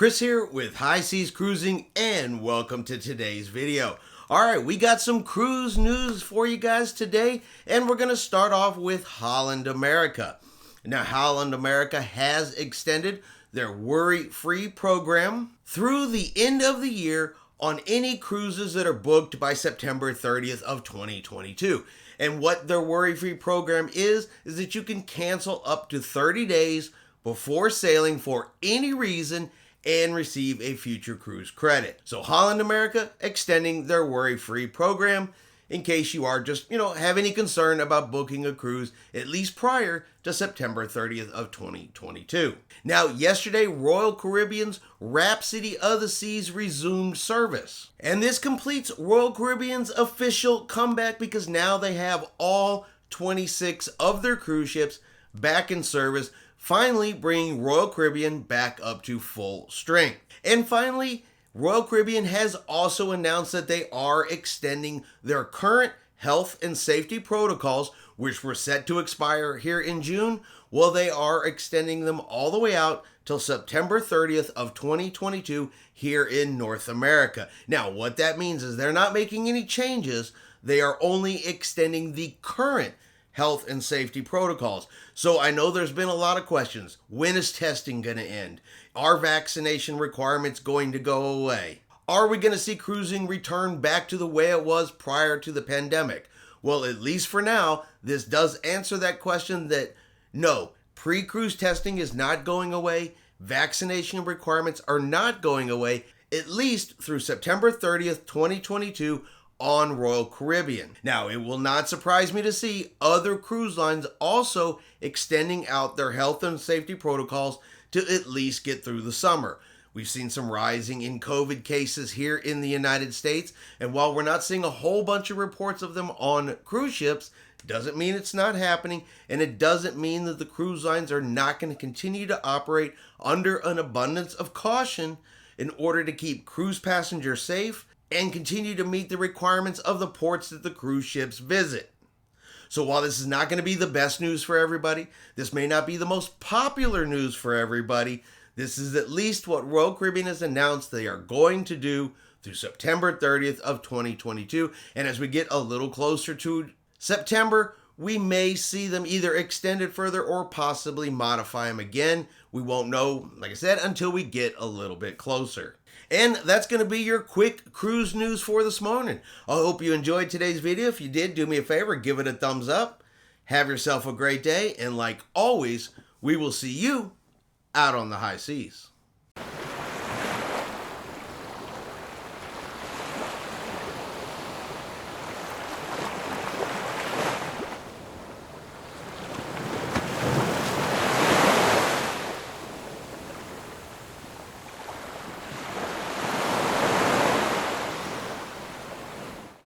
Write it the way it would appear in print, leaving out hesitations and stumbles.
Chris here with High Seas Cruising, and welcome to today's video. Alright, we got some cruise news for you guys today, and we're going to start off with Holland America. Now, Holland America has extended their worry-free program through the end of the year on any cruises that are booked by September 30th of 2022. And what their worry-free program is that you can cancel up to 30 days before sailing for any reason and receive a future cruise credit. So Holland America extending their worry-free program in case you are just, have any concern about booking a cruise at least prior to September 30th of 2022. Now, yesterday, Royal Caribbean's Rhapsody of the Seas resumed service. And this completes Royal Caribbean's official comeback because now they have all 26 of their cruise ships back in service, finally bringing Royal Caribbean back up to full strength. And finally, Royal Caribbean has also announced that they are extending their current health and safety protocols, which were set to expire here in June. Well, they are extending them all the way out till September 30th of 2022 here in North America. Now, what that means is they're not making any changes. They are only extending the current health and safety protocols. So I know there's been a lot of questions. When is testing going to end? Are vaccination requirements going to go away? Are we going to see cruising return back to the way it was prior to the pandemic? Well, at least for now, this does answer that question that no, pre-cruise testing is not going away. Vaccination requirements are not going away, at least through September 30th, 2022, on Royal Caribbean. Now, it will not surprise me to see other cruise lines also extending out their health and safety protocols to at least get through the summer. We've seen some rising in COVID cases here in the United States, and while we're not seeing a whole bunch of reports of them on cruise ships, doesn't mean it's not happening, and it doesn't mean that the cruise lines are not going to continue to operate under an abundance of caution in order to keep cruise passengers safe and continue to meet the requirements of the ports that the cruise ships visit. So while this is not going to be the best news for everybody, this may not be the most popular news for everybody, this is at least what Royal Caribbean has announced they are going to do through September 30th of 2022. And as we get a little closer to September, we may see them either extend it further or possibly modify them again. We won't know, like I said, until we get a little bit closer. And that's going to be your quick cruise news for this morning. I hope you enjoyed today's video. If you did, do me a favor, give it a thumbs up. Have yourself a great day. And like always, we will see you out on the high seas.